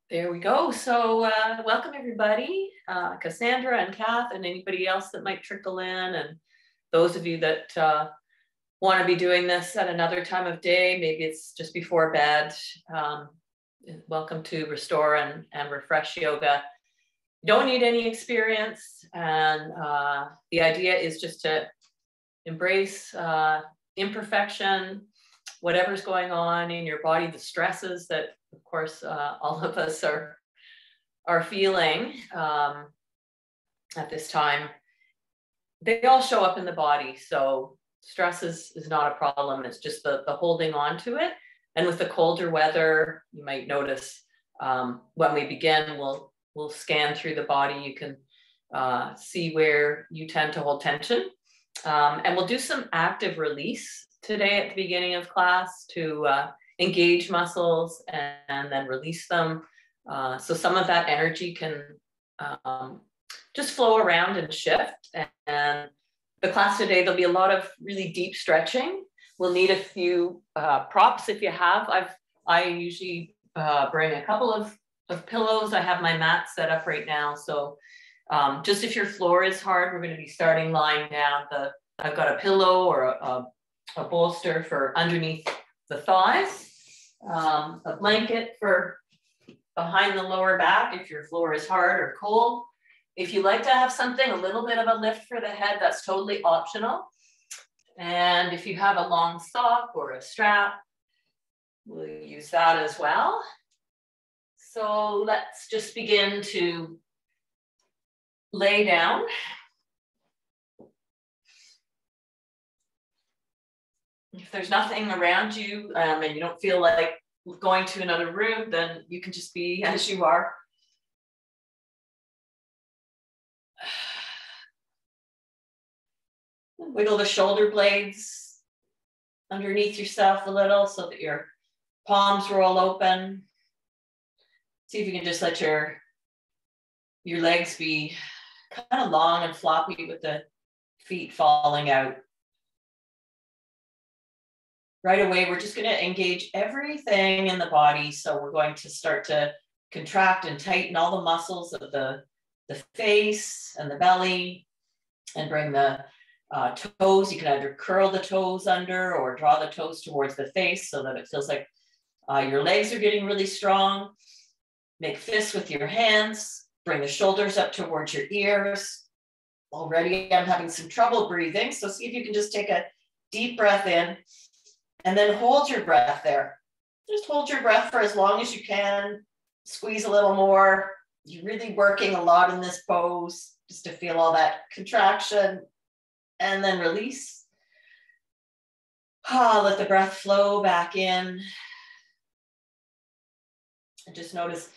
There we go. So welcome everybody, Cassandra and Kath and anybody else that might trickle in, and those of you that want to be doing this at another time of day, maybe it's just before bed. Welcome to Restore and Refresh Yoga. You don't need any experience, and the idea is just to embrace imperfection, whatever's going on in your body, the stresses that, of course, all of us are feeling at this time. They all show up in the body, so stress is not a problem. It's just the holding on to it. And with the colder weather, you might notice when we begin, we'll scan through the body. You can see where you tend to hold tension. And we'll do some active release today at the beginning of class to engage muscles and then release them. So some of that energy can just flow around and shift. And the class today, there'll be a lot of really deep stretching. We'll need a few props if you have. I usually bring a couple of pillows. I have my mat set up right now. So just if your floor is hard, we're going to be starting lying down. I've got a pillow or a bolster for underneath the thighs, a blanket for behind the lower back if your floor is hard or cold. If you like to have something, a little bit of a lift for the head, that's totally optional. And if you have a long sock or a strap, we'll use that as well. So let's just begin to lay down. If there's nothing around you and you don't feel like going to another room, then you can just be as you are. Wiggle the shoulder blades underneath yourself a little so that your palms roll open. See if you can just let your legs be kind of long and floppy with the feet falling out. Right away, we're just going to engage everything in the body. So we're going to start to contract and tighten all the muscles of the face and the belly, and bring the toes. You can either curl the toes under or draw the toes towards the face so that it feels like your legs are getting really strong. Make fists with your hands. Bring the shoulders up towards your ears. Already I'm having some trouble breathing, so see if you can just take a deep breath in. And then hold your breath there. Just hold your breath for as long as you can. Squeeze a little more. You're really working a lot in this pose just to feel all that contraction. And then release. Let the breath flow back in. And just notice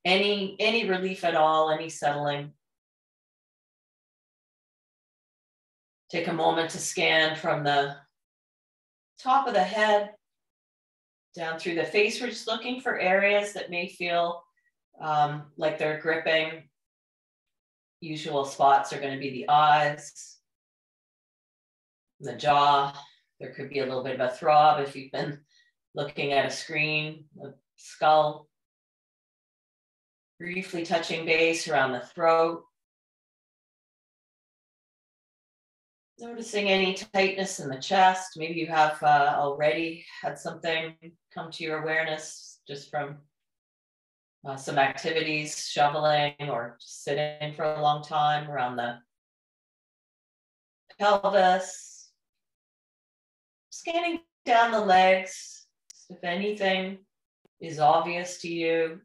any relief at all, any settling. Take a moment to scan from the top of the head down through the face. We're just looking for areas that may feel like they're gripping. Usual spots are going to be the eyes, the jaw. There could be a little bit of a throb if you've been looking at a screen, the skull. Briefly touching base around the throat. Noticing any tightness in the chest. Maybe you have already had something come to your awareness just from some activities, shoveling or just sitting for a long time around the pelvis. Scanning down the legs, if anything is obvious to you,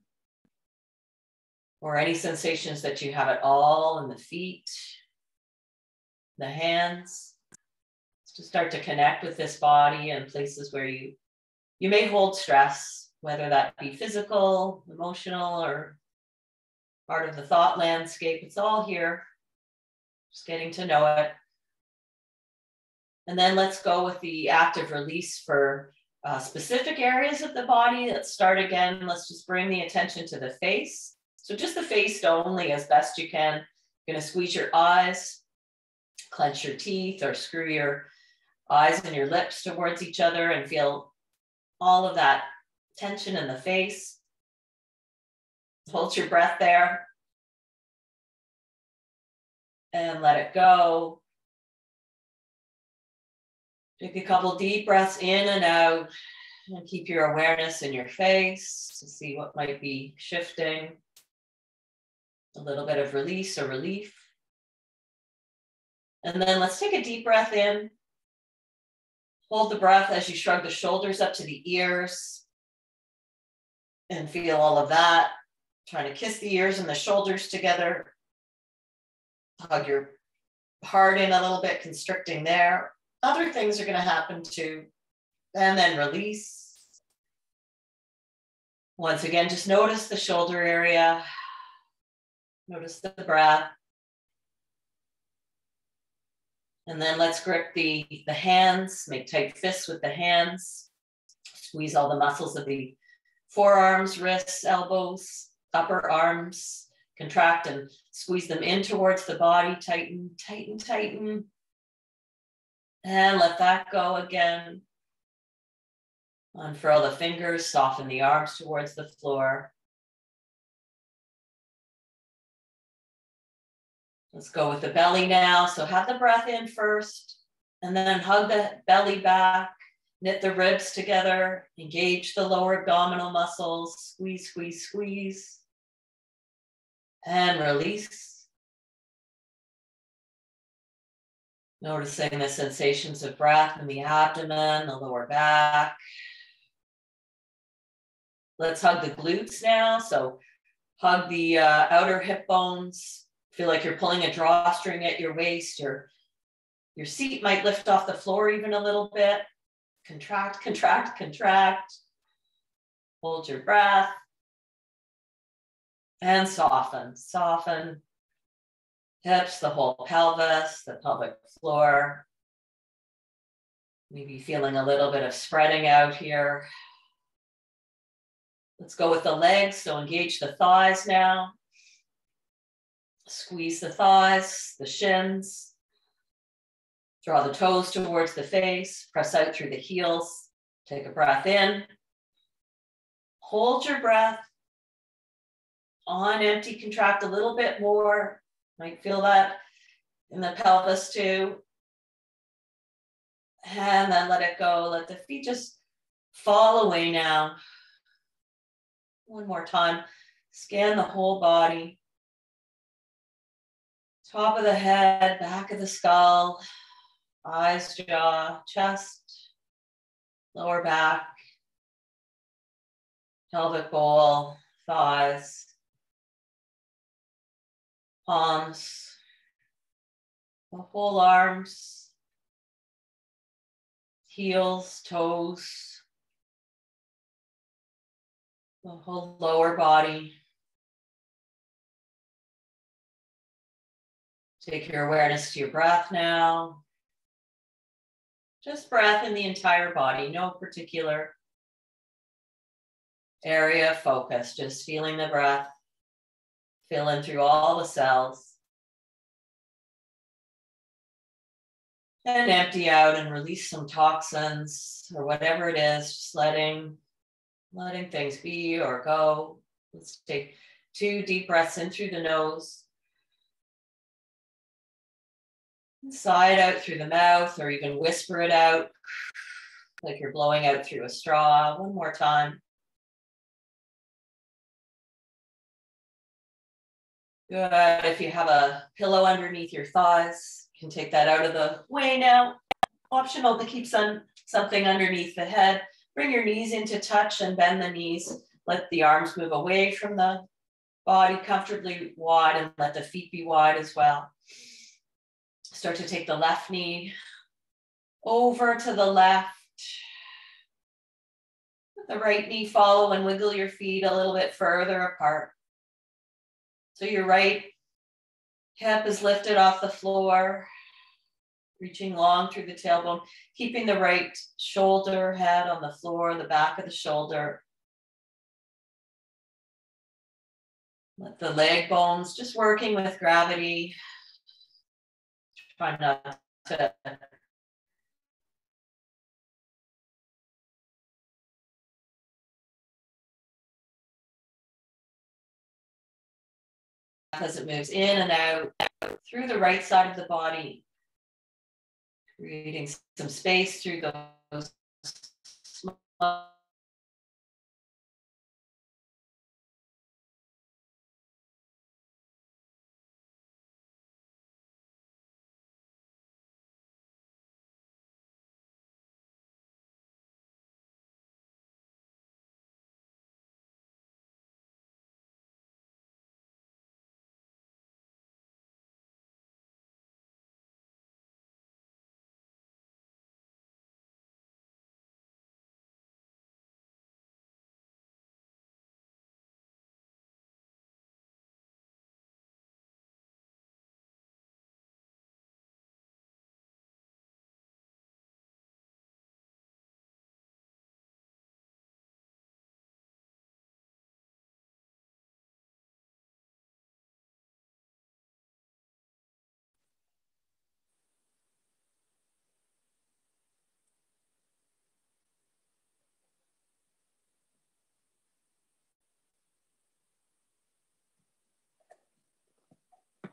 or any sensations that you have at all in the feet, the hands, to start to connect with this body and places where you may hold stress, whether that be physical, emotional, or part of the thought landscape. It's all here, just getting to know it. And then let's go with the active release for specific areas of the body. Let's start again. Let's just bring the attention to the face. So just the face only as best you can. You're going to squeeze your eyes, clench your teeth, or screw your eyes and your lips towards each other and feel all of that tension in the face. Hold your breath there. And let it go. Take a couple deep breaths in and out. And keep your awareness in your face to see what might be shifting. A little bit of release or relief. And then let's take a deep breath in. Hold the breath as you shrug the shoulders up to the ears. And feel all of that. Trying to kiss the ears and the shoulders together. Hug your heart in a little bit, constricting there. Other things are going to happen too. And then release. Once again, just notice the shoulder area. Notice the breath. And then let's grip the hands, make tight fists with the hands. Squeeze all the muscles of the forearms, wrists, elbows, upper arms. Contract and squeeze them in towards the body. Tighten, tighten, tighten. And let that go again. Unfurl the fingers, soften the arms towards the floor. Let's go with the belly now. So have the breath in first, and then hug the belly back, knit the ribs together, engage the lower abdominal muscles, squeeze, squeeze, squeeze, and release. Noticing the sensations of breath in the abdomen, the lower back. Let's hug the glutes now. So hug the outer hip bones. Feel like you're pulling a drawstring at your waist. Your seat might lift off the floor even a little bit. Contract, contract, contract. Hold your breath. And soften, soften. Hips, the whole pelvis, the pelvic floor. Maybe feeling a little bit of spreading out here. Let's go with the legs. So engage the thighs now. Squeeze the thighs, the shins. Draw the toes towards the face. Press out through the heels. Take a breath in. Hold your breath. On empty, contract a little bit more. Might feel that in the pelvis too. And then let it go. Let the feet just fall away now. One more time. Scan the whole body. Top of the head, back of the skull, eyes, jaw, chest, lower back, pelvic bowl, thighs, palms, the whole arms, heels, toes, the whole lower body. Take your awareness to your breath now. Just breath in the entire body, no particular area of focus, just feeling the breath, filling through all the cells. And empty out and release some toxins or whatever it is, just letting things be or go. Let's take 2 deep breaths in through the nose. Sigh it out through the mouth, or even whisper it out like you're blowing out through a straw. One more time. Good. If you have a pillow underneath your thighs, you can take that out of the way now. Optional to keep something underneath the head. Bring your knees into touch and bend the knees. Let the arms move away from the body comfortably wide, and let the feet be wide as well. Start to take the left knee over to the left. Let the right knee follow and wiggle your feet a little bit further apart. So your right hip is lifted off the floor, reaching long through the tailbone, keeping the right shoulder head on the floor, the back of the shoulder. Let the leg bones just working with gravity. Try not to as it moves in and out through the right side of the body, creating some space through those small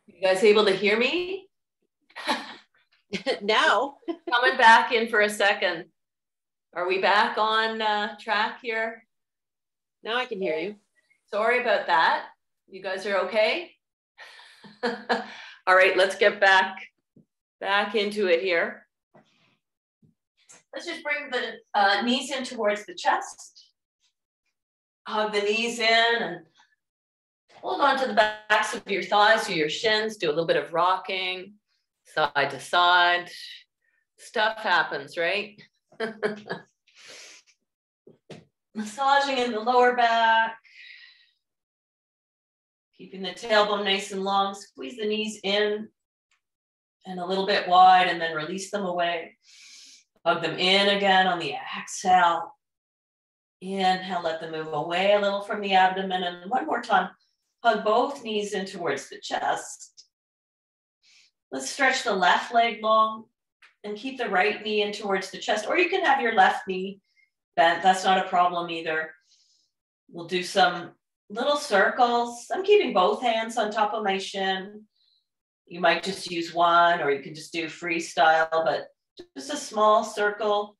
You guys able to hear me? Now. Coming back in for a second. Are we back on track here? Now I can hear you. Sorry about that. You guys are okay? All right, let's get back into it here. Let's just bring the knees in towards the chest. Hug the knees in and hold on to the backs of your thighs or your shins. Do a little bit of rocking, side to side. Stuff happens, right? Massaging in the lower back. Keeping the tailbone nice and long. Squeeze the knees in and a little bit wide and then release them away. Hug them in again on the exhale. Inhale, let them move away a little from the abdomen. And one more time, hug both knees in towards the chest. Let's stretch the left leg long and keep the right knee in towards the chest. Or you can have your left knee bent. That's not a problem either. We'll do some little circles. I'm keeping both hands on top of my shin. You might just use one, or you can just do freestyle, but just a small circle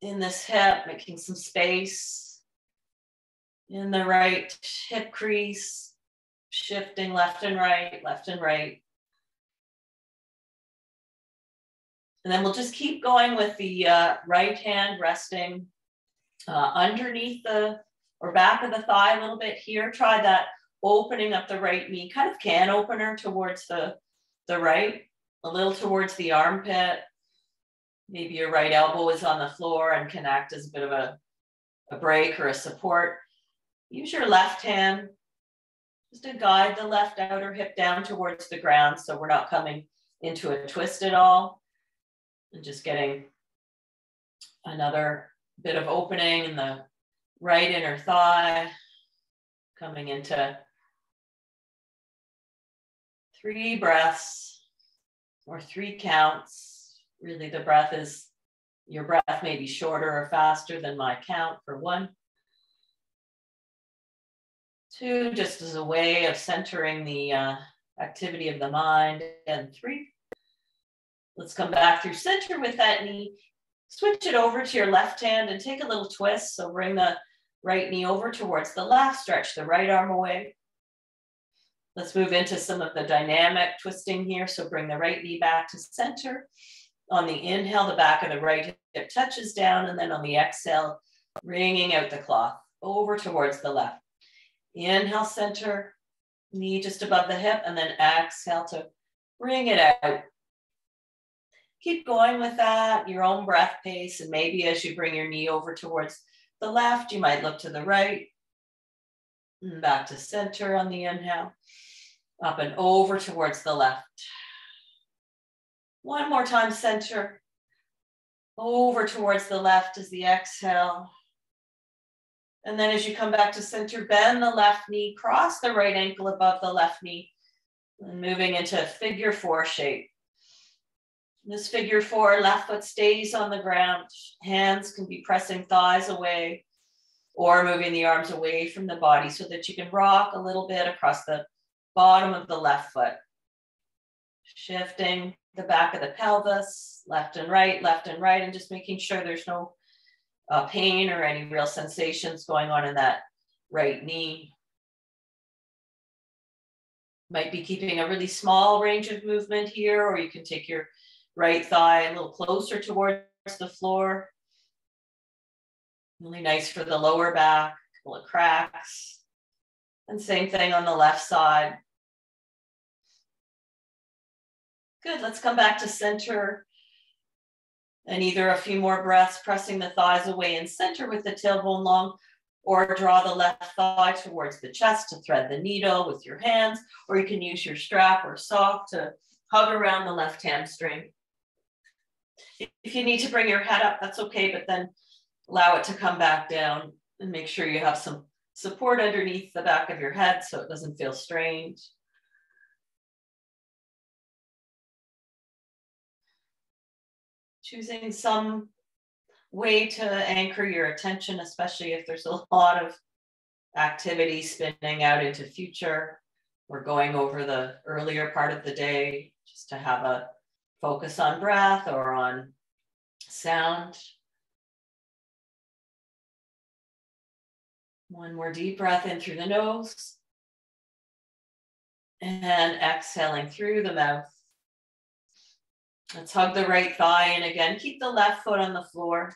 in this hip, making some space in the right hip crease, shifting left and right, left and right. And then we'll just keep going with the right hand resting underneath the or back of the thigh a little bit here. Try that opening up the right knee, kind of can opener towards the right, a little towards the armpit. Maybe your right elbow is on the floor and can act as a bit of a break or a support. Use your left hand just to guide the left outer hip down towards the ground so we're not coming into a twist at all. And just getting another bit of opening in the right inner thigh, coming into 3 breaths or 3 counts. Really, the breath is, your breath may be shorter or faster than my count for 1. 2, just as a way of centering the activity of the mind, and 3. Let's come back through center with that knee. Switch it over to your left hand and take a little twist. So bring the right knee over towards the left, stretch the right arm away. Let's move into some of the dynamic twisting here. So bring the right knee back to center. On the inhale, the back of the right hip touches down, and then on the exhale, wringing out the cloth over towards the left. Inhale, center, knee just above the hip, and then exhale to bring it out. Keep going with that, your own breath pace, and maybe as you bring your knee over towards the left, you might look to the right, and back to center on the inhale, up and over towards the left. One more time, center, over towards the left as the exhale. And then as you come back to center, bend the left knee, cross the right ankle above the left knee, and moving into figure 4 shape. This figure 4, left foot stays on the ground. Hands can be pressing thighs away or moving the arms away from the body so that you can rock a little bit across the bottom of the left foot. Shifting the back of the pelvis, left and right, and just making sure there's no pain or any real sensations going on in that right knee. Might be keeping a really small range of movement here, or you can take your right thigh a little closer towards the floor. Really nice for the lower back, a couple of cracks. And same thing on the left side. Good, let's come back to center. And either a few more breaths, pressing the thighs away in center with the tailbone long, or draw the left thigh towards the chest to thread the needle with your hands, or you can use your strap or sock to hug around the left hamstring. If you need to bring your head up, that's okay, but then allow it to come back down and make sure you have some support underneath the back of your head so it doesn't feel strained. Choosing some way to anchor your attention, especially if there's a lot of activity spinning out into future or going over the earlier part of the day, just to have a focus on breath or on sound. One more deep breath in through the nose and exhaling through the mouth. Let's hug the right thigh in again. Keep the left foot on the floor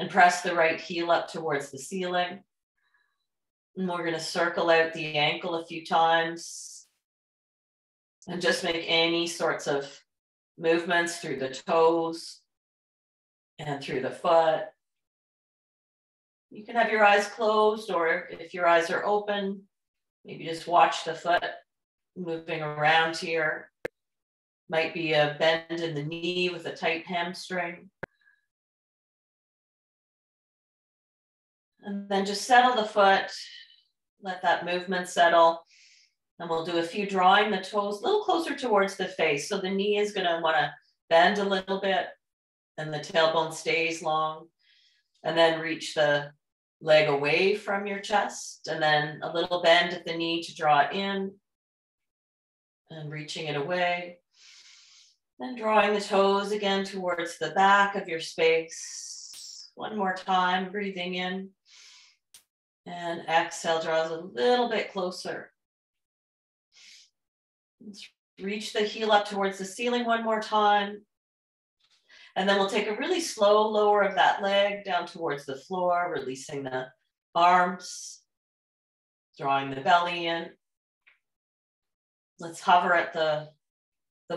and press the right heel up towards the ceiling. And we're going to circle out the ankle a few times and just make any sorts of movements through the toes and through the foot. You can have your eyes closed, or if your eyes are open, maybe just watch the foot moving around here. Might be a bend in the knee with a tight hamstring. And then just settle the foot, let that movement settle. And we'll do a few drawing the toes a little closer towards the face. So the knee is going to want to bend a little bit and the tailbone stays long. And then reach the leg away from your chest, and then a little bend at the knee to draw it in and reaching it away. Then drawing the toes again towards the back of your space. One more time, breathing in. And exhale, draws a little bit closer. Let's reach the heel up towards the ceiling one more time. And then we'll take a really slow lower of that leg down towards the floor, releasing the arms, drawing the belly in. Let's hover at the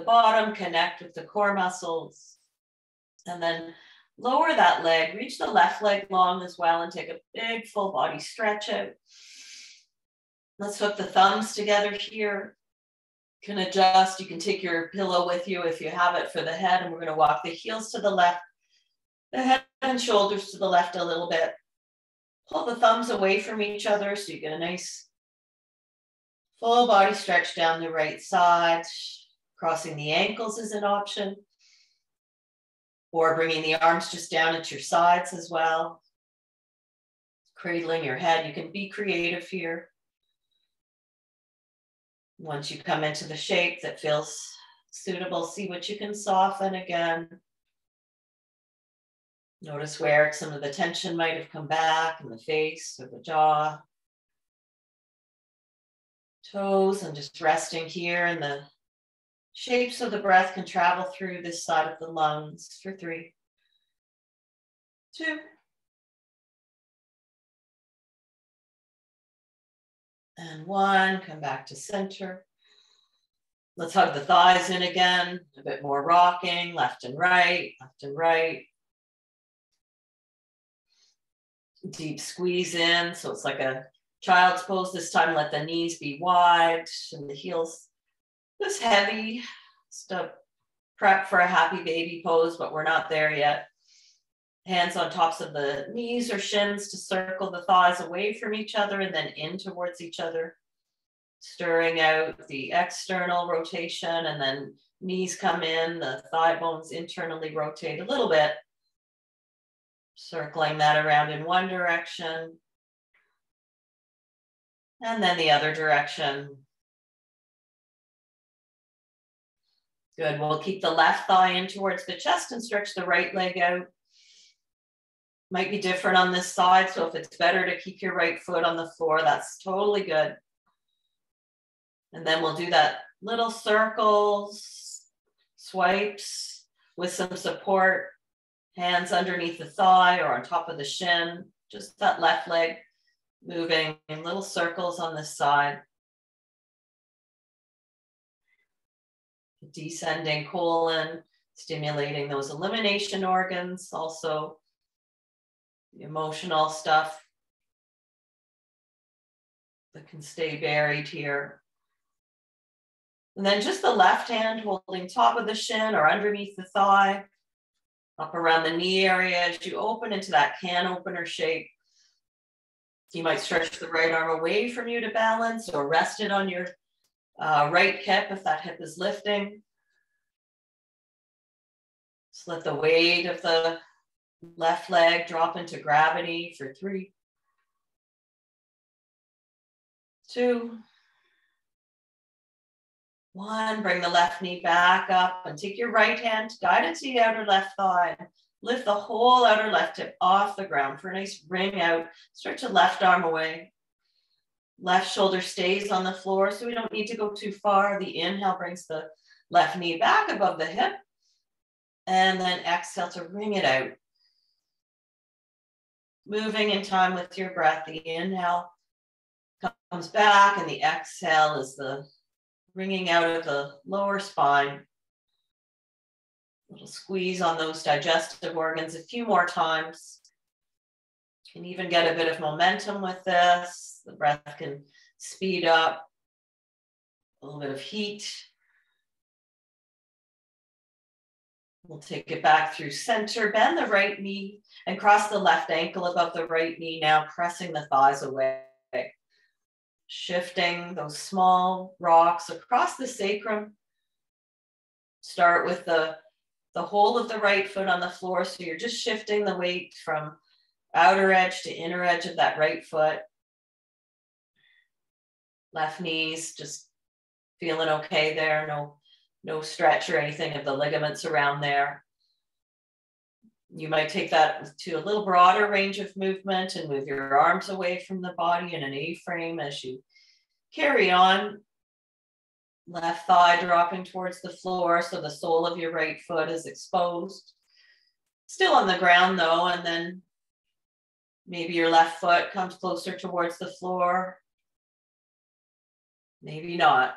bottom, connect with the core muscles, and then lower that leg, reach the left leg long as well, and take a big full body stretch out. Let's hook the thumbs together here. You can adjust, you can take your pillow with you if you have it for the head, and we're going to walk the heels to the left, the head and shoulders to the left a little bit. Pull the thumbs away from each other so you get a nice full body stretch down the right side. Crossing the ankles is an option, or bringing the arms just down at your sides as well. Cradling your head, you can be creative here. Once you come into the shape that feels suitable, see what you can soften again. Notice where some of the tension might have come back in the face or the jaw. Toes, and just resting here in the shape so the breath can travel through this side of the lungs for 3, 2, and 1. Come back to center. Let's hug the thighs in again, a bit more rocking, left and right, left and right. Deep squeeze in, so it's like a child's pose this time. Let the knees be wide and the heels just heavy. Just to prep for a happy baby pose, but we're not there yet. Hands on tops of the knees or shins to circle the thighs away from each other and then in towards each other. Stirring out the external rotation, and then knees come in, the thigh bones internally rotate a little bit. Circling that around in one direction. And then the other direction. Good. We'll keep the left thigh in towards the chest and stretch the right leg out. Might be different on this side, so if it's better to keep your right foot on the floor, that's totally good. And then we'll do that little circles, swipes with some support, hands underneath the thigh or on top of the shin, just that left leg moving in little circles on this side. Descending colon, stimulating those elimination organs, also the emotional stuff that can stay buried here. And then just the left hand holding top of the shin or underneath the thigh, up around the knee area as you open into that can opener shape. You might stretch the right arm away from you to balance or rest it on your right hip if that hip is lifting. Just let the weight of the left leg drop into gravity for 3, 2, 1. Bring the left knee back up and take your right hand, guide it to the outer left thigh. Lift the whole outer left hip off the ground for a nice ring out. Stretch the left arm away. Left shoulder stays on the floor, so we don't need to go too far. The inhale brings the left knee back above the hip. And then exhale to ring it out. Moving in time with your breath. The inhale comes back and the exhale is the ringing out of the lower spine. A little squeeze on those digestive organs a few more times. You can even get a bit of momentum with this. The breath can speed up. A little bit of heat. We'll take it back through center. Bend the right knee and cross the left ankle above the right knee. Now pressing the thighs away. Shifting those small rocks across the sacrum. Start with the whole of the right foot on the floor. So you're just shifting the weight from outer edge to inner edge of that right foot. Left knees, just feeling okay there. No stretch or anything of the ligaments around there. You might take that to a little broader range of movement and move your arms away from the body in an A-frame as you carry on. Left thigh dropping towards the floor so the sole of your right foot is exposed. Still on the ground though, and then maybe your left foot comes closer towards the floor. Maybe not.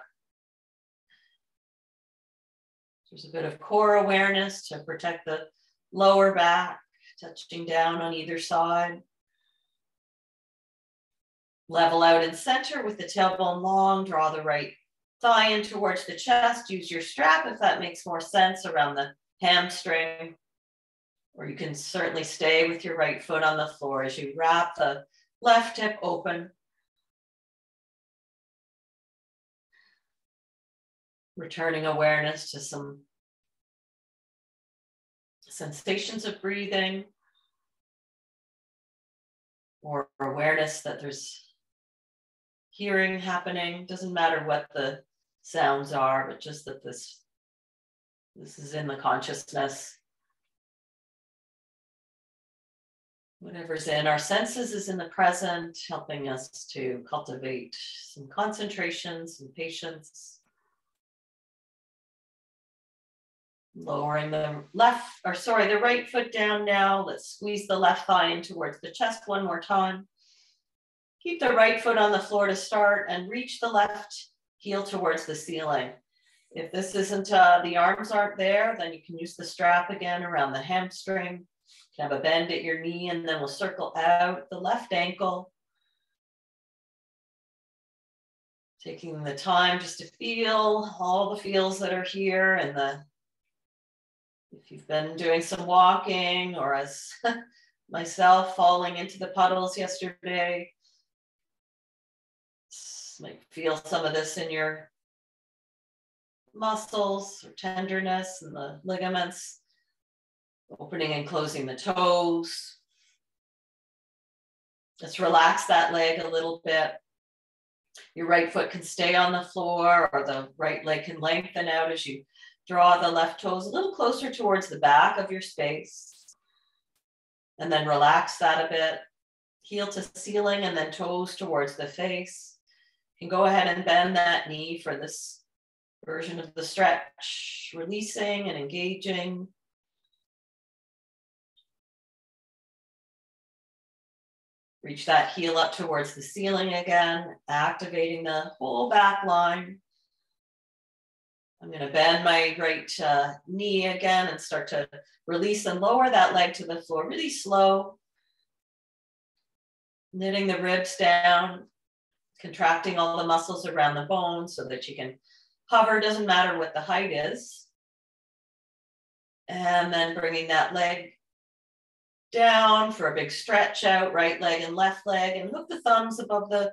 There's a bit of core awareness to protect the lower back, touching down on either side. Level out in center with the tailbone long, draw the right thigh in towards the chest. Use your strap if that makes more sense around the hamstring. Or you can certainly stay with your right foot on the floor as you wrap the left hip open. Returning awareness to some sensations of breathing or awareness that there's hearing happening. Doesn't matter what the sounds are, but just that this is in the consciousness. Whatever's in our senses is in the present, helping us to cultivate some concentration, some patience. Lowering the the right foot down now. Let's squeeze the left thigh in towards the chest one more time. Keep the right foot on the floor to start and reach the left heel towards the ceiling. If this isn't, the arms aren't there, then you can use the strap again around the hamstring. You can have a bend at your knee and then we'll circle out the left ankle. Taking the time just to feel all the feels that are here and if you've been doing some walking or as myself falling into the puddles yesterday, might feel some of this in your muscles or tenderness and the ligaments, opening and closing the toes. Just relax that leg a little bit. Your right foot can stay on the floor or the right leg can lengthen out as you Draw the left toes a little closer towards the back of your space. And then relax that a bit. Heel to ceiling and then toes towards the face. You can go ahead and bend that knee for this version of the stretch, releasing and engaging. Reach that heel up towards the ceiling again, activating the whole back line. I'm going to bend my right knee again and start to release and lower that leg to the floor really slow. Knitting the ribs down, contracting all the muscles around the bones so that you can hover, doesn't matter what the height is. And then bringing that leg down for a big stretch out, right leg and left leg, and hook the thumbs above the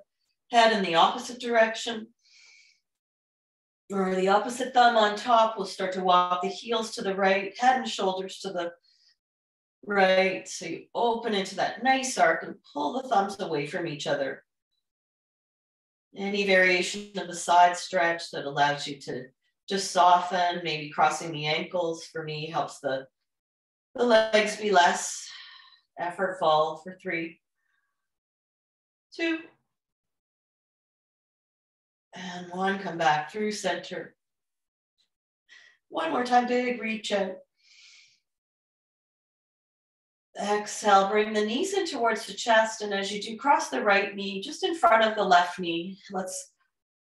head in the opposite direction. Or the opposite thumb on top. We'll start to walk the heels to the right, head and shoulders to the right. So you open into that nice arc and pull the thumbs away from each other. Any variation of the side stretch that allows you to just soften, maybe crossing the ankles for me helps the legs be less effortful for 3, 2, and 1. Come back through center. One more time, big reach out. Exhale, bring the knees in towards the chest, and as you do, cross the right knee just in front of the left knee. Let's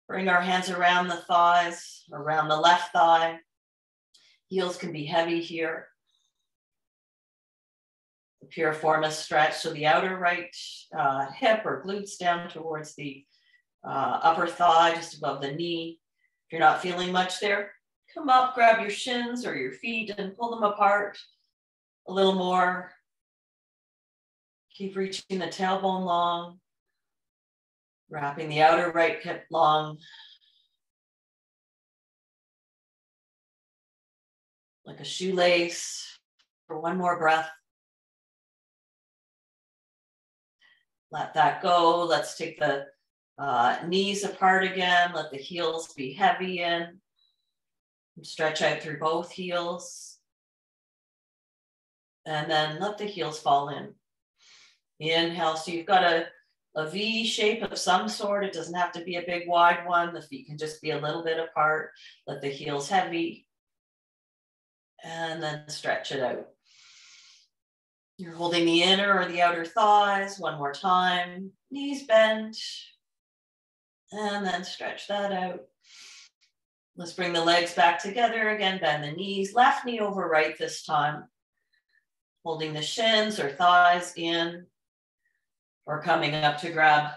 bring our hands around the thighs, around the left thigh. Heels can be heavy here. The Piriformis Stretch, so the outer right hip or glutes down towards the upper thigh, just above the knee. If you're not feeling much there, come up, grab your shins or your feet and pull them apart a little more. Keep reaching the tailbone long, wrapping the outer right hip long. Like a shoelace for one more breath. Let that go. Let's take the knees apart again. Let the heels be heavy in. Stretch out through both heels. And then let the heels fall in. Inhale, so you've got a V shape of some sort. It doesn't have to be a big wide one. The feet can just be a little bit apart. Let the heels heavy. And then stretch it out. You're holding the inner or the outer thighs. One more time. Knees bent. And then stretch that out. Let's bring the legs back together again. Bend the knees. Left knee over right this time. Holding the shins or thighs in. Or coming up to grab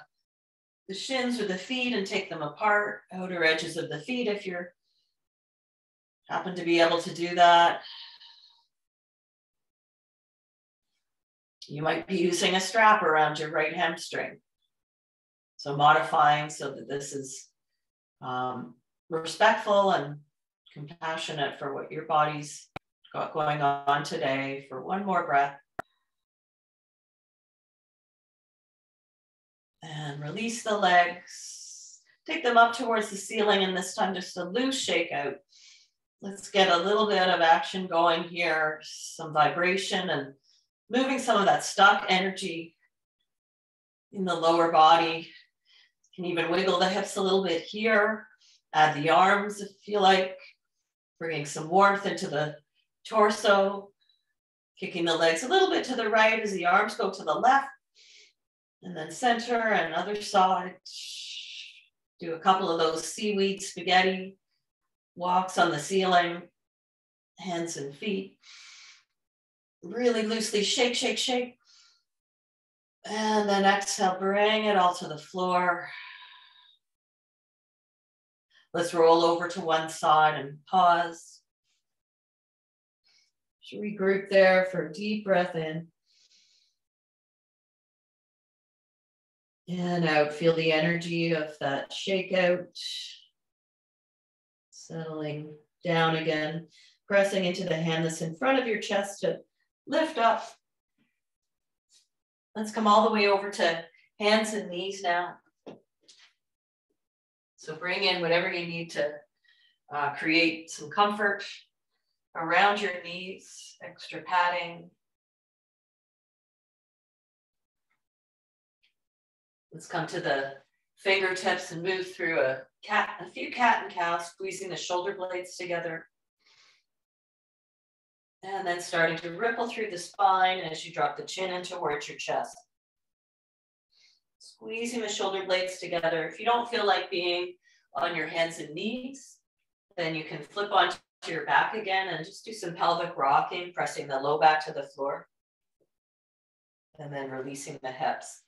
the shins or the feet and take them apart. Outer edges of the feet if you happen to be able to do that. You might be using a strap around your right hamstring. So modifying so that this is respectful and compassionate for what your body's got going on today. For one more breath. And release the legs. Take them up towards the ceiling, and this time just a loose shake out. Let's get a little bit of action going here, some vibration and moving some of that stuck energy in the lower body. You can even wiggle the hips a little bit here. Add the arms if you like. Bringing some warmth into the torso. Kicking the legs a little bit to the right as the arms go to the left. And then center and other side. Do a couple of those seaweed spaghetti walks on the ceiling, hands and feet. Really loosely shake, shake, shake. And then exhale, bring it all to the floor. Let's roll over to one side and pause. Just regroup there for a deep breath in. And out, feel the energy of that shake out. Settling down again, pressing into the hand that's in front of your chest to lift up. Let's come all the way over to hands and knees now. So bring in whatever you need to Create some comfort around your knees, extra padding. Let's come to the fingertips and move through a few cat and cow, squeezing the shoulder blades together. And then starting to ripple through the spine as you drop the chin in towards your chest. Squeezing the shoulder blades together. If you don't feel like being on your hands and knees, then you can flip onto your back again and just do some pelvic rocking, pressing the low back to the floor. And then releasing the hips.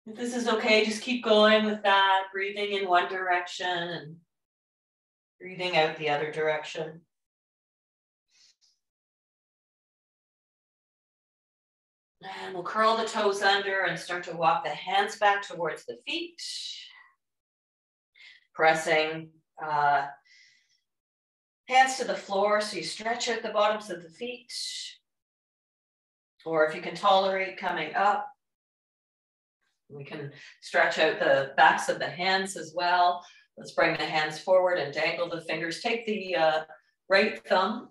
If this is okay, just keep going with that, breathing in one direction and breathing out the other direction. And we'll curl the toes under and start to walk the hands back towards the feet. Pressing hands to the floor so you stretch out the bottoms of the feet. Or if you can tolerate coming up, we can stretch out the backs of the hands as well. Let's bring the hands forward and dangle the fingers. Take the right thumb,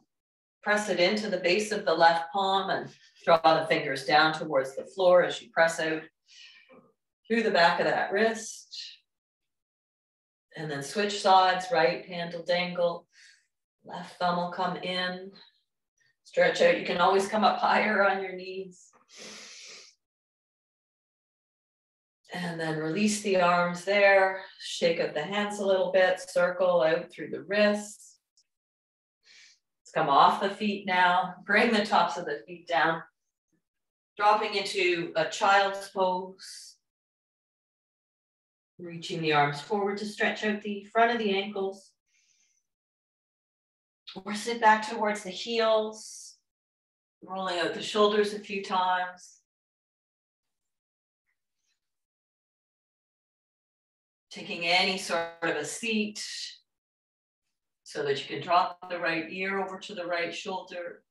press it into the base of the left palm and draw the fingers down towards the floor as you press out through the back of that wrist. And then switch sides, right hand will dangle, left thumb will come in. Stretch out, you can always come up higher on your knees. And then release the arms there, shake up the hands a little bit, circle out through the wrists. Let's come off the feet now, bring the tops of the feet down, dropping into a child's pose. Reaching the arms forward to stretch out the front of the ankles. Or sit back towards the heels, rolling out the shoulders a few times. Taking any sort of a seat so that you can drop the right ear over to the right shoulder.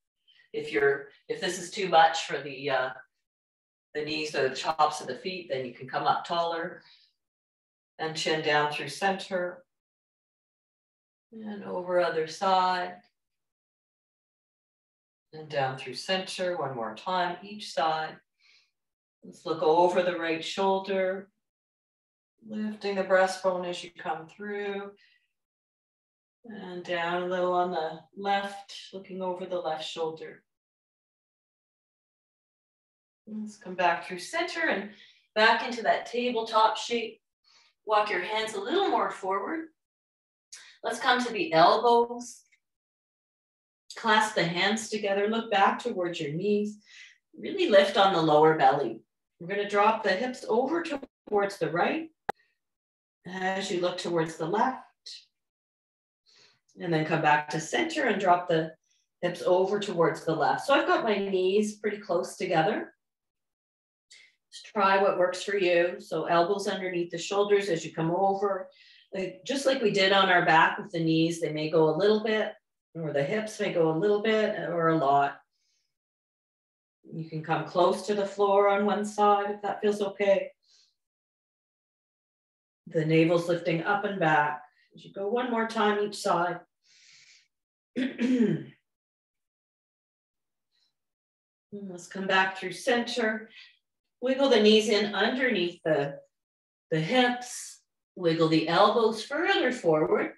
If this is too much for the knees or the tops of the feet, then you can come up taller and chin down through center and over other side and down through center. One more time, each side. Let's look over the right shoulder. Lifting the breastbone as you come through. And down a little on the left, looking over the left shoulder. Let's come back through center and back into that tabletop shape. Walk your hands a little more forward. Let's come to the elbows. Clasp the hands together, look back towards your knees. Really lift on the lower belly. We're going to drop the hips over towards the right. As you look towards the left, and then come back to center and drop the hips over towards the left. So I've got my knees pretty close together. Let's try what works for you. So elbows underneath the shoulders as you come over. Just like we did on our back with the knees, they may go a little bit, or the hips may go a little bit or a lot. You can come close to the floor on one side if that feels okay. The navel's lifting up and back. As you go one more time each side. Let's come back through center. Wiggle the knees in underneath the hips. Wiggle the elbows further forward.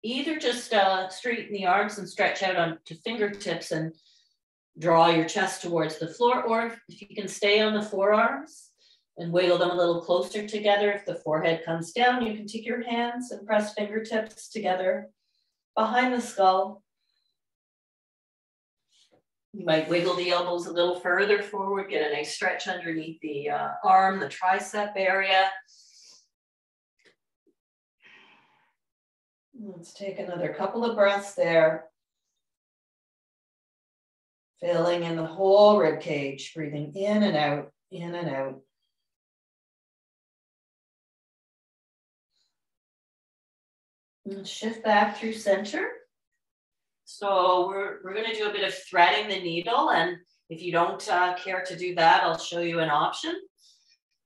Either just straighten the arms and stretch out onto fingertips and draw your chest towards the floor, or if you can stay on the forearms and wiggle them a little closer together. If the forehead comes down, you can take your hands and press fingertips together behind the skull. You might wiggle the elbows a little further forward, get a nice stretch underneath the arm, the tricep area. Let's take another couple of breaths there. Filling in the whole rib cage, breathing in and out, in and out. And shift back through center. So we're going to do a bit of threading the needle, and if you don't care to do that, I'll show you an option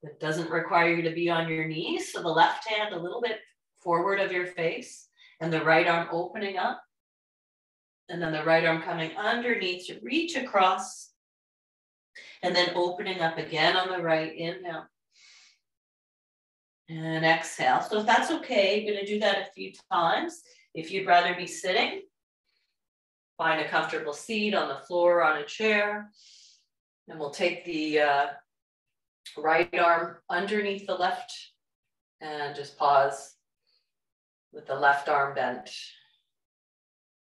that doesn't require you to be on your knees. So the left hand a little bit forward of your face, And the right arm opening up. And then the right arm coming underneath to reach across. And then opening up again on the right, inhale. And exhale. So if that's okay, you're going to do that a few times. If you'd rather be sitting, find a comfortable seat on the floor, on a chair. And we'll take the right arm underneath the left and just pause with the left arm bent,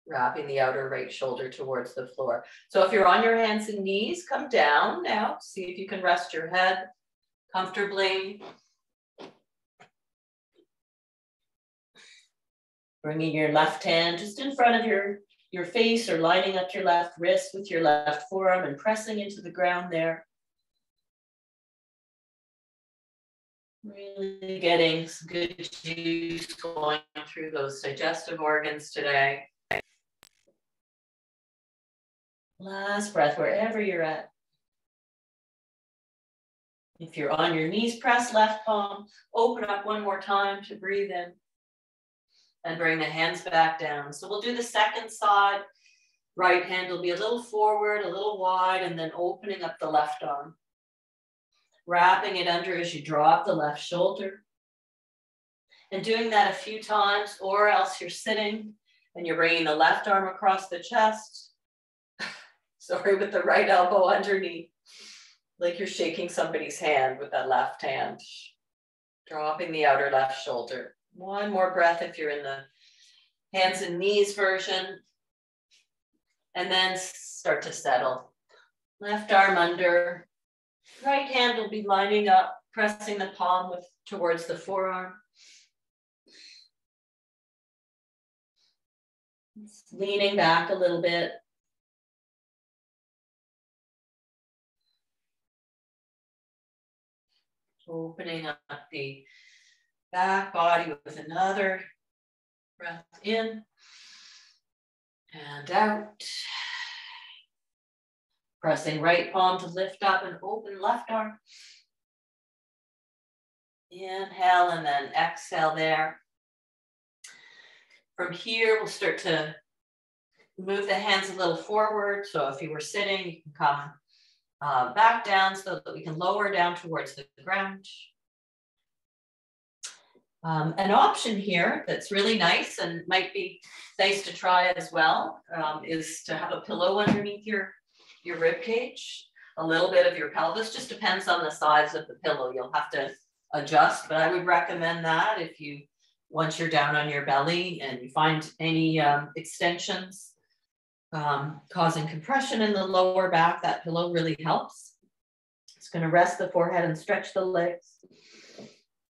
wrapping the outer right shoulder towards the floor. So if you're on your hands and knees, come down now. See if you can rest your head comfortably. Bringing your left hand just in front of your face or lining up your left wrist with your left forearm and pressing into the ground there. Really getting some good juice going through those digestive organs today. Last breath, wherever you're at. If you're on your knees, press left palm, open up one more time to breathe in. And bring the hands back down. So we'll do the second side. Right hand will be a little forward, a little wide, and then opening up the left arm. Wrapping it under as you drop the left shoulder. And doing that a few times, or else you're sitting and you're bringing the left arm across the chest. Sorry, with the right elbow underneath. Like you're shaking somebody's hand with that left hand. Dropping the outer left shoulder. One more breath if you're in the hands and knees version. And then start to settle. Left arm under. Right hand will be lining up, pressing the palm towards the forearm. Leaning back a little bit. Opening up the back body with another breath in and out. Pressing right palm to lift up and open left arm. Inhale and then exhale there. From here, we'll start to move the hands a little forward. So if you were sitting, you can come back down so that we can lower down towards the ground. An option here that's really nice and might be nice to try as well is to have a pillow underneath your rib cage. A little bit of your pelvis, just depends on the size of the pillow. You'll have to adjust, but I would recommend that if once you're down on your belly and you find any extensions causing compression in the lower back, that pillow really helps. It's going to rest the forehead and stretch the legs.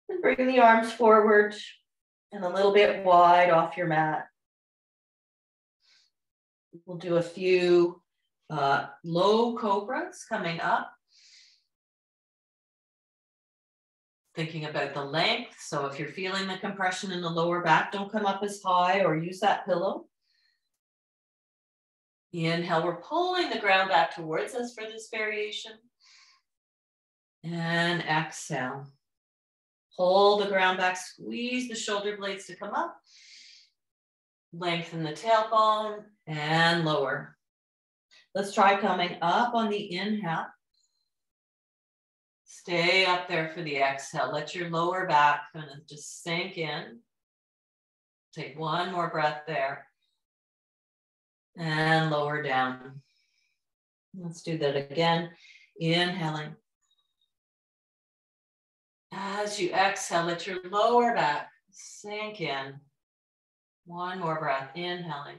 And bring the arms forward and a little bit wide off your mat. We'll do a few low cobras coming up. Thinking about the length. So if you're feeling the compression in the lower back, don't come up as high or use that pillow. Inhale, we're pulling the ground back towards us for this variation. And exhale. Hold the ground back, squeeze the shoulder blades to come up. Lengthen the tailbone and lower. Let's try coming up on the inhale. Stay up there for the exhale. Let your lower back kind of just sink in. Take one more breath there. And lower down. Let's do that again. Inhaling. As you exhale, let your lower back sink in. One more breath, inhaling.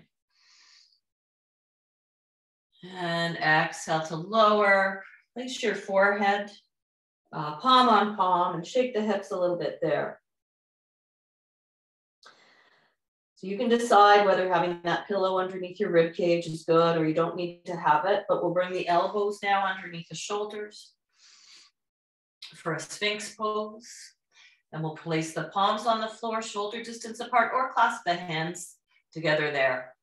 And exhale to lower. Place your forehead, palm on palm, and shake the hips a little bit there. So you can decide whether having that pillow underneath your rib cage is good or you don't need to have it, but we'll bring the elbows now underneath the shoulders for a Sphinx pose. And we'll place the palms on the floor, shoulder distance apart, or clasp the hands together there.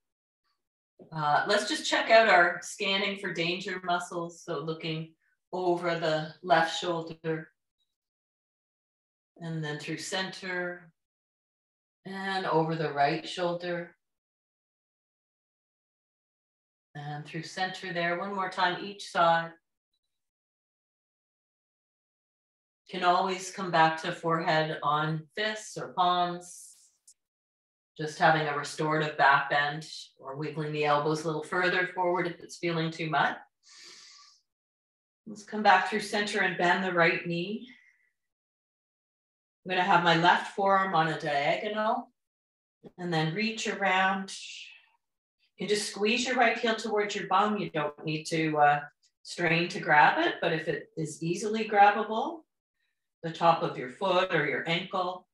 Let's just check out our scanning for danger muscles. So looking over the left shoulder and then through center And over the right shoulder. And through center there, one more time each side. Can always come back to forehead on fists or palms. Just having a restorative back bend or wiggling the elbows a little further forward if it's feeling too much. Let's come back through center and bend the right knee. I'm going to have my left forearm on a diagonal and then reach around. You just squeeze your right heel towards your bum. You don't need to strain to grab it, but if it is easily grabbable, the top of your foot or your ankle,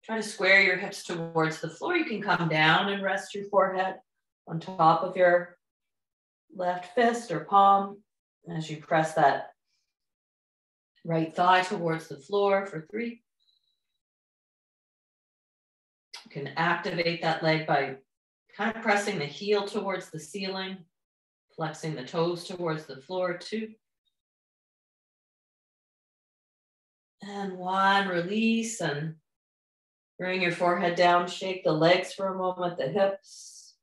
try to square your hips towards the floor. You can come down and rest your forehead on top of your left fist or palm as you press that right thigh towards the floor for 3. You can activate that leg by kind of pressing the heel towards the ceiling, flexing the toes towards the floor, 2. And 1, release and bring your forehead down, shake the legs for a moment, the hips.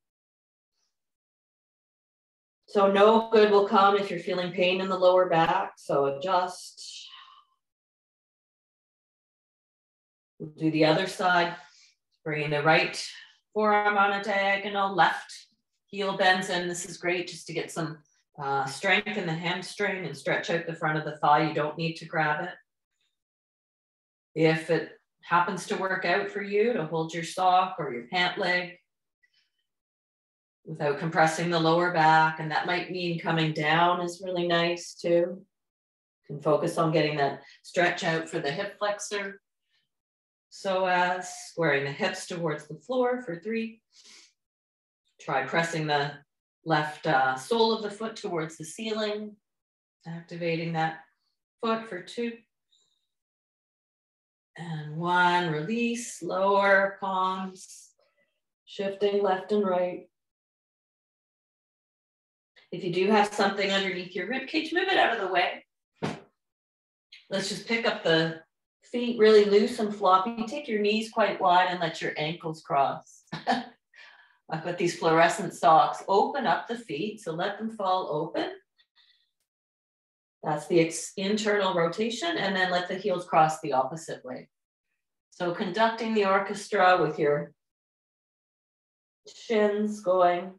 So no good will come if you're feeling pain in the lower back, so adjust. We'll do the other side, bringing the right forearm on a diagonal, left heel bends in. This is great just to get some strength in the hamstring and stretch out the front of the thigh. You don't need to grab it. If it happens to work out for you to hold your sock or your pant leg without compressing the lower back, and that might mean coming down is really nice too. You can focus on getting that stretch out for the hip flexor. So as squaring the hips towards the floor for 3. Try pressing the left sole of the foot towards the ceiling, activating that foot for 2. And 1, release, lower palms, shifting left and right. If you do have something underneath your rib cage, move it out of the way. Let's just pick up the feet really loose and floppy. Take your knees quite wide and let your ankles cross. I've got these fluorescent socks. Open up the feet, so let them fall open. That's the internal rotation, and then let the heels cross the opposite way. So conducting the orchestra with your shins going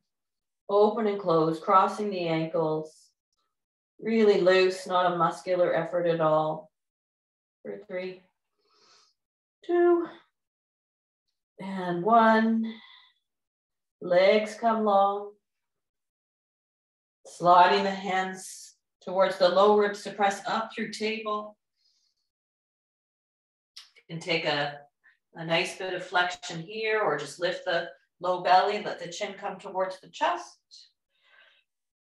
open and close, crossing the ankles, really loose, not a muscular effort at all. For 3, 2, and 1. Legs come long. Sliding the hands towards the low ribs to press up through table. You can take a nice bit of flexion here, or just lift the low belly, let the chin come towards the chest.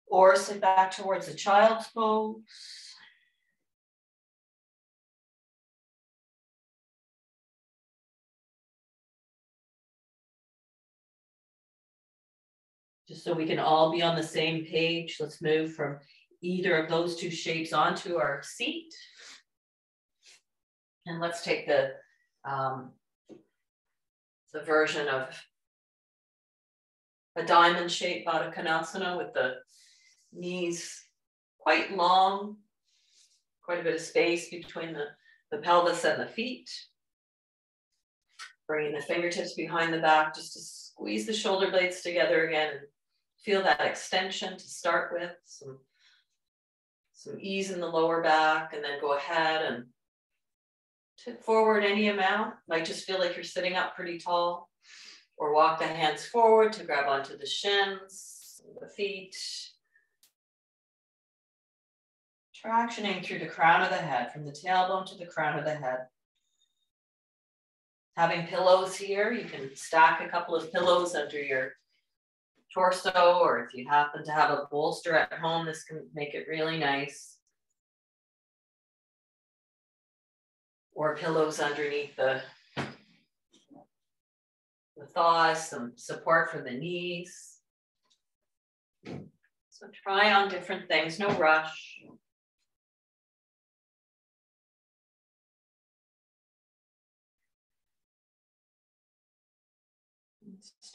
Or sit back towards the child's pose. Just so we can all be on the same page, let's move from either of those 2 shapes onto our seat. And let's take the version of a diamond shape Baddha Konasana with the knees quite long, quite a bit of space between the pelvis and the feet. Bringing the fingertips behind the back just to squeeze the shoulder blades together again and feel that extension to start with. Some ease in the lower back, and then go ahead and tip forward any amount. Might just feel like you're sitting up pretty tall, or walk the hands forward to grab onto the shins, the feet. Tractioning through the crown of the head, from the tailbone to the crown of the head. Having pillows here, you can stack a couple of pillows under your torso, or if you happen to have a bolster at home, this can make it really nice. Or pillows underneath the thighs, some support for the knees. So try on different things, no rush.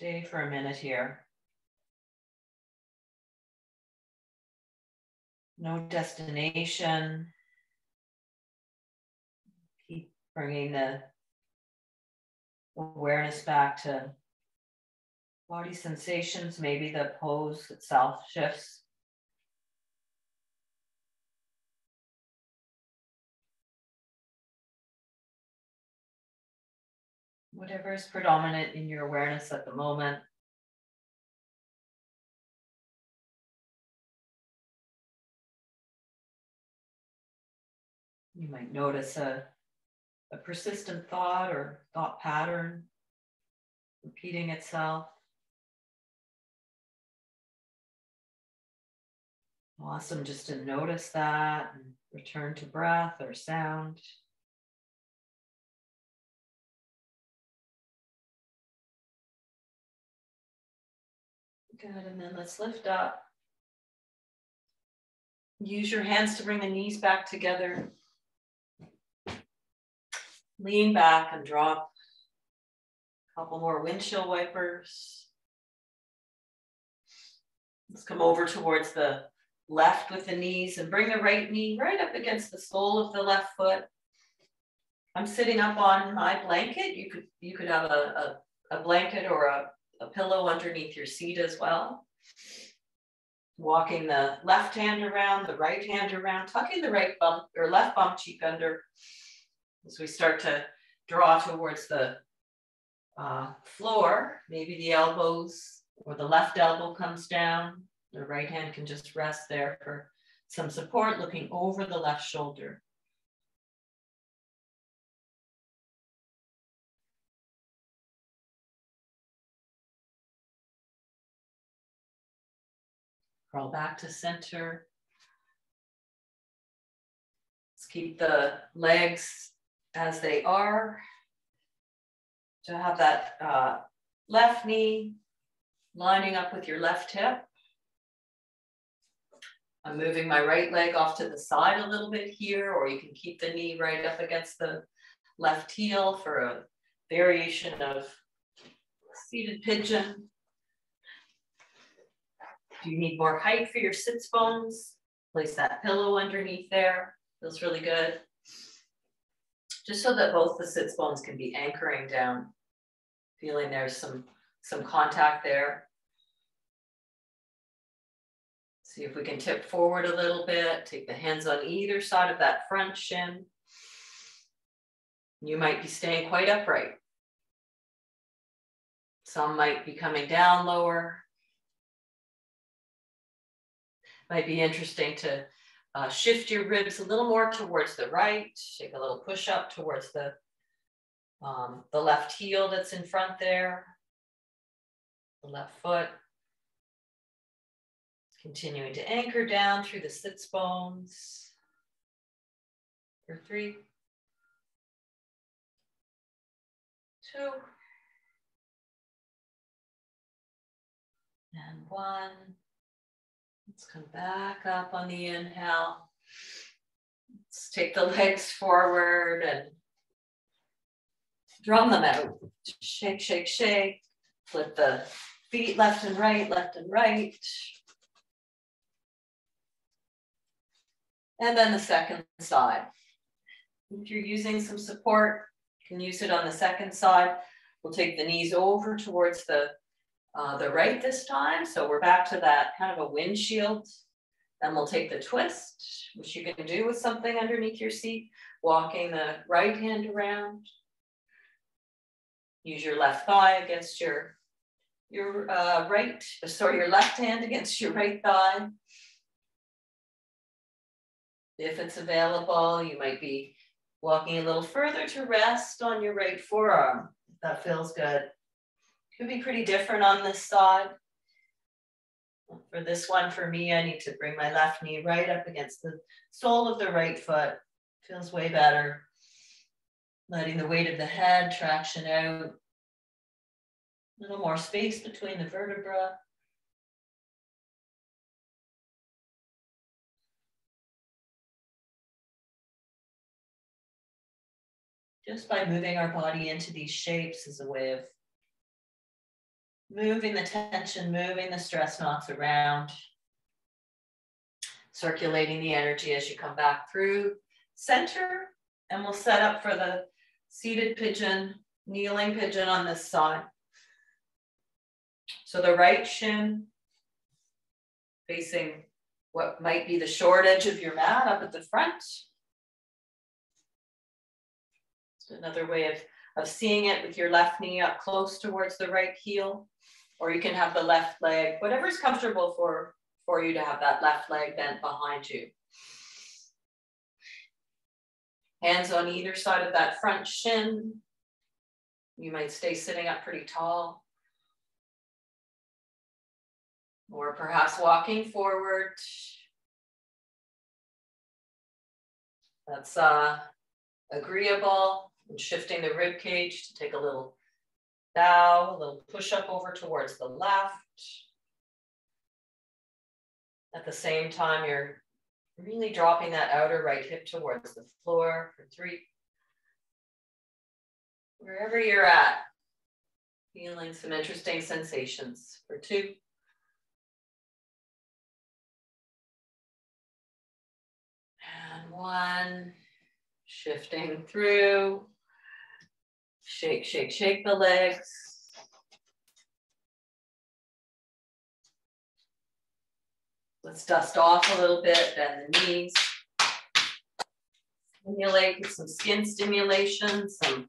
Stay for a minute here. No destination. Keep bringing the awareness back to body sensations. Maybe the pose itself shifts. Whatever is predominant in your awareness at the moment. You might notice a persistent thought or thought pattern repeating itself. Awesome, just to notice that and return to breath or sound. Good, and then let's lift up. Use your hands to bring the knees back together. Lean back and drop a couple more windshield wipers. Let's come over towards the left with the knees and bring the right knee right up against the sole of the left foot. I'm sitting up on my blanket. You could have a blanket or a pillow underneath your seat as well. Walking the left hand around, the right hand around, tucking the right bump or left bump cheek under as we start to draw towards the floor. Maybe the elbows or the left elbow comes down. The right hand can just rest there for some support, looking over the left shoulder. Crawl back to center. Let's keep the legs as they are. To have that left knee lining up with your left hip. I'm moving my right leg off to the side a little bit here, or you can keep the knee right up against the left heel for a variation of seated pigeon. If you need more height for your sits bones, place that pillow underneath there. Feels really good. Just so that both the sits bones can be anchoring down. Feeling there's some contact there. See if we can tip forward a little bit. Take the hands on either side of that front shin. You might be staying quite upright. Some might be coming down lower. Might be interesting to shift your ribs a little more towards the right. Take a little push up towards the left heel that's in front there. The left foot. Continuing to anchor down through the sits bones. For 3, 2, and 1. Let's come back up on the inhale. Let's take the legs forward and drum them out. Shake, shake, shake. Flip the feet left and right, left and right. And then the second side. If you're using some support, you can use it on the second side. We'll take the knees over towards the right this time. So we're back to that kind of a windshield. Then we'll take the twist, which you can do with something underneath your seat, walking the right hand around. Use your left thigh against your left hand against your right thigh. If it's available, you might be walking a little further to rest on your right forearm. If that feels good. Could be pretty different on this side. For this one, for me, I need to bring my left knee right up against the sole of the right foot. Feels way better. Letting the weight of the head traction out. A little more space between the vertebrae. Just by moving our body into these shapes is a way of moving the tension, moving the stress knots around, circulating the energy as you come back through center. And we'll set up for the seated pigeon, kneeling pigeon on this side. So the right shin facing what might be the short edge of your mat up at the front. It's another way of seeing it with your left knee up close towards the right heel, or you can have the left leg, whatever's comfortable for you to have that left leg bent behind you. Hands on either side of that front shin. You might stay sitting up pretty tall. Or perhaps walking forward. That's agreeable. And shifting the rib cage to take a little bow, a little push up over towards the left. At the same time, you're really dropping that outer right hip towards the floor for 3. Wherever you're at, feeling some interesting sensations for 2. And 1, shifting through. Shake, shake, shake the legs. Let's dust off a little bit, bend the knees. Stimulate, get some skin stimulation, some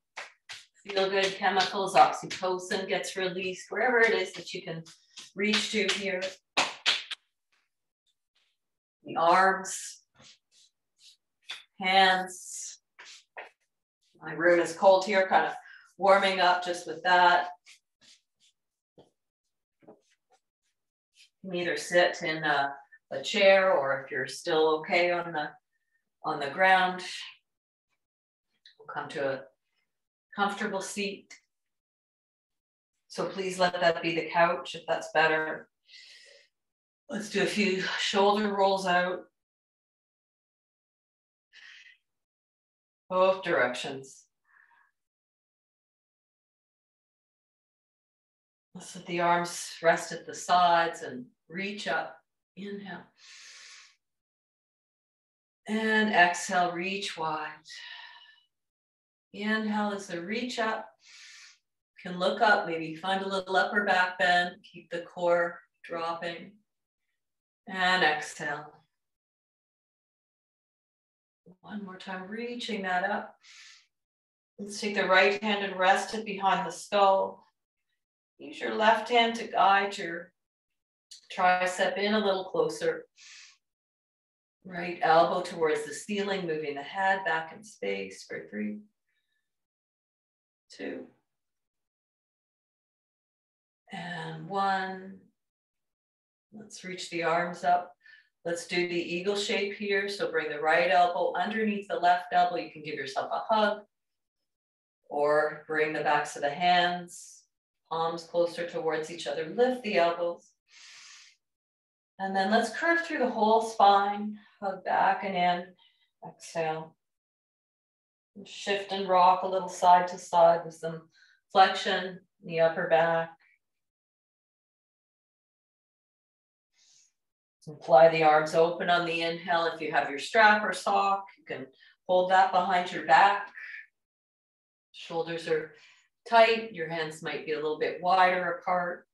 feel-good chemicals, oxytocin gets released, wherever it is that you can reach to here. The arms, hands. My room is cold here, kind of warming up just with that. You can either sit in a chair, or if you're still okay on the ground, we'll come to a comfortable seat. So please let that be the couch if that's better. Let's do a few shoulder rolls out. Both directions. Let's let the arms rest at the sides and reach up. Inhale. And exhale, reach wide. Inhale as the reach up. You can look up, maybe find a little upper back bend, keep the core dropping. And exhale. One more time, reaching that up. Let's take the right hand and rest it behind the skull. Use your left hand to guide your tricep in a little closer. Right elbow towards the ceiling, moving the head back in space for 3, 2, and 1. Let's reach the arms up. Let's do the eagle shape here. So bring the right elbow underneath the left elbow. You can give yourself a hug, or bring the backs of the hands, palms closer towards each other. Lift the elbows. And then let's curve through the whole spine. Hug back and in. Exhale. And shift and rock a little side to side with some flexion in the upper back. And fly the arms open on the inhale. If you have your strap or sock, you can hold that behind your back. Shoulders are tight. Your hands might be a little bit wider apart.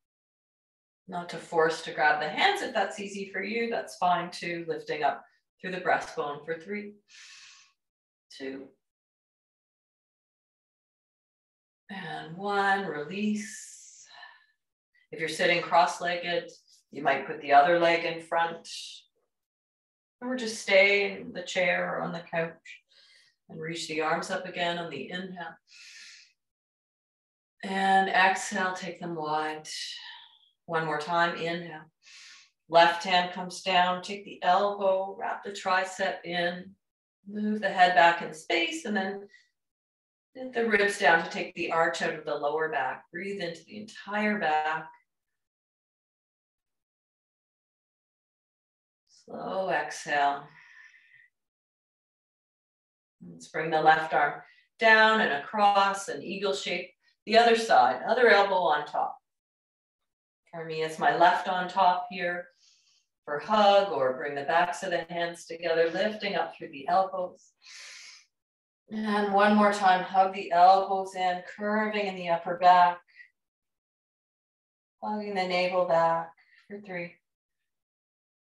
Not to force to grab the hands. If that's easy for you, that's fine too. Lifting up through the breastbone for 3, 2, and 1. Release. If you're sitting cross-legged, you might put the other leg in front, or just stay in the chair or on the couch and reach the arms up again on the inhale. And exhale, take them wide. One more time, inhale. Left hand comes down, take the elbow, wrap the tricep in, move the head back in space, and then get the ribs down to take the arch out of the lower back. Breathe into the entire back. Slow exhale. Let's bring the left arm down and across, an eagle shape. The other side, other elbow on top. For me, it's my left on top here for hug, or bring the backs of the hands together, lifting up through the elbows. And one more time, hug the elbows in, curving in the upper back. Hugging the navel back for 3. You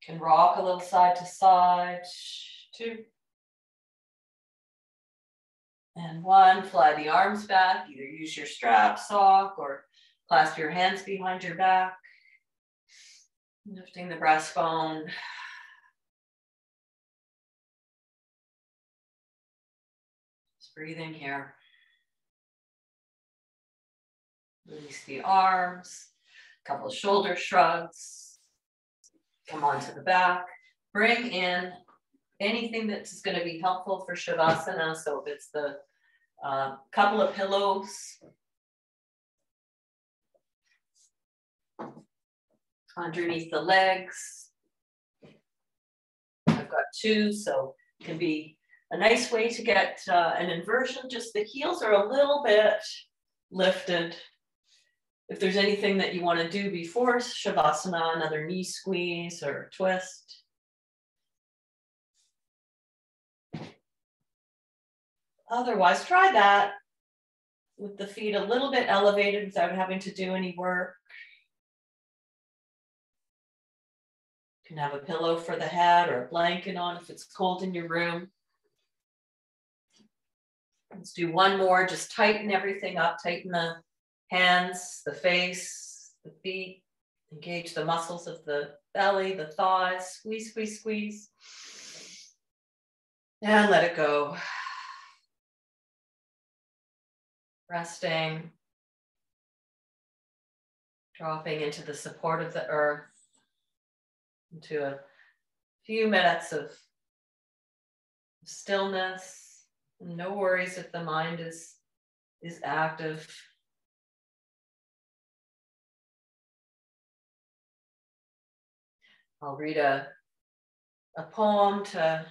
can rock a little side to side. 2. And 1, fly the arms back. Either use your strap, sock, or clasp your hands behind your back. Lifting the breastbone. Just breathing here. Release the arms. A couple of shoulder shrugs. Come onto the back. Bring in anything that's going to be helpful for Shavasana. So if it's the couple of pillows, underneath the legs. I've got 2, so it can be a nice way to get an inversion. Just the heels are a little bit lifted. If there's anything that you want to do before Shavasana, another knee squeeze or twist. Otherwise, try that with the feet a little bit elevated without having to do any work. You can have a pillow for the head or a blanket on if it's cold in your room. Let's do one more. Just tighten everything up. Tighten the hands, the face, the feet. Engage the muscles of the belly, the thighs. Squeeze, squeeze, squeeze. And let it go. Resting. Dropping into the support of the earth. Into a few minutes of stillness. No worries if the mind is active. I'll read a poem to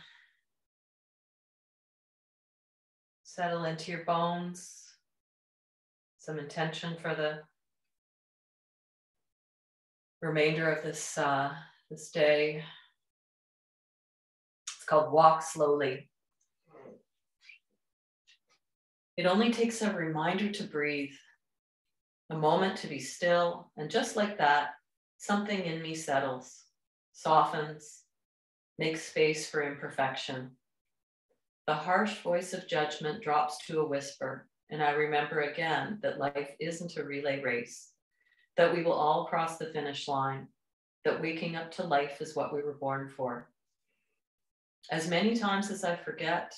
settle into your bones. Some intention for the remainder of this day. It's called Walk Slowly. It only takes a reminder to breathe, a moment to be still, and just like that, something in me settles, softens, makes space for imperfection. The harsh voice of judgment drops to a whisper, and I remember again that life isn't a relay race, that we will all cross the finish line, that waking up to life is what we were born for. As many times as I forget,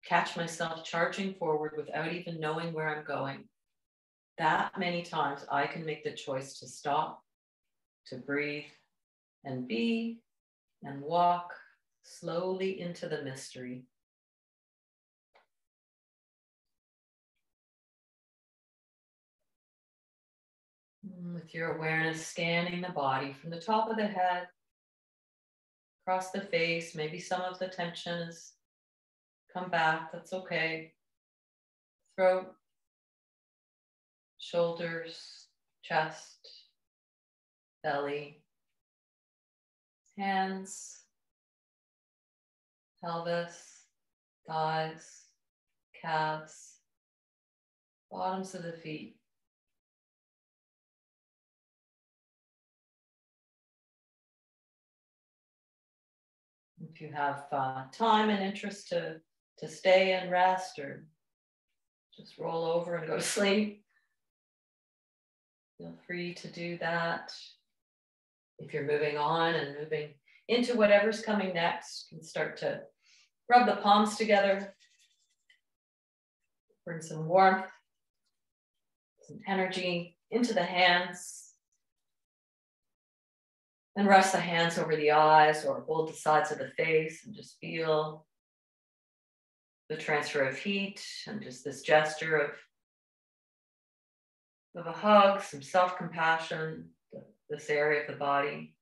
catch myself charging forward without even knowing where I'm going, that many times I can make the choice to stop, to breathe, and be, and walk slowly into the mystery. With your awareness scanning the body from the top of the head, across the face, maybe some of the tension has come back, that's okay. Throat, shoulders, chest, belly, hands, pelvis, thighs, calves, bottoms of the feet. If you have time and interest to stay and rest or just roll over and go to sleep, feel free to do that. If you're moving on and moving into whatever's coming next, you can start to rub the palms together, bring some warmth, some energy into the hands. And rest the hands over the eyes or hold the sides of the face and just feel the transfer of heat and just this gesture of a hug, some self-compassion, this area of the body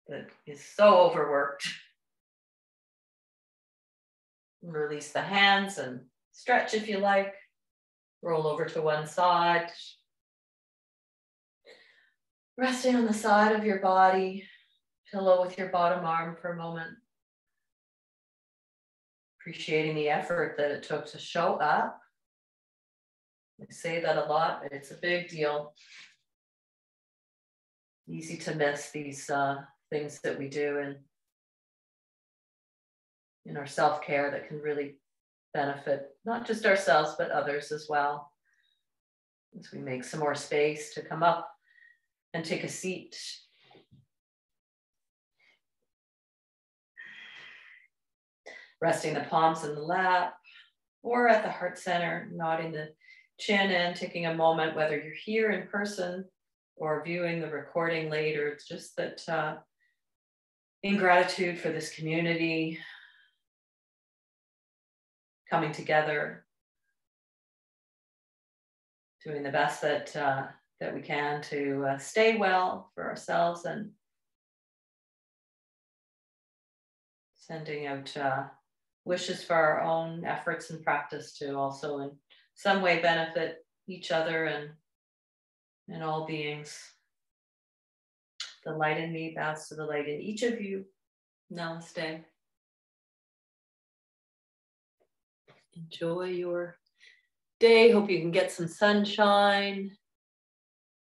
that is so overworked. Release the hands and stretch if you like. Roll over to one side. Resting on the side of your body, pillow with your bottom arm for a moment. Appreciating the effort that it took to show up. I say that a lot, but it's a big deal. Easy to miss these things that we do in our self-care that can really benefit not just ourselves, but others as well. As we make some more space to come up and take a seat. Resting the palms in the lap or at the heart center, nodding the chin in, taking a moment, whether you're here in person or viewing the recording later. It's just that in gratitude for this community coming together, doing the best that we can to stay well for ourselves, and sending out wishes for our own efforts and practice to also in some way benefit each other and all beings. The light in me bows to the light in each of you. Namaste. Enjoy your day. Hope you can get some sunshine.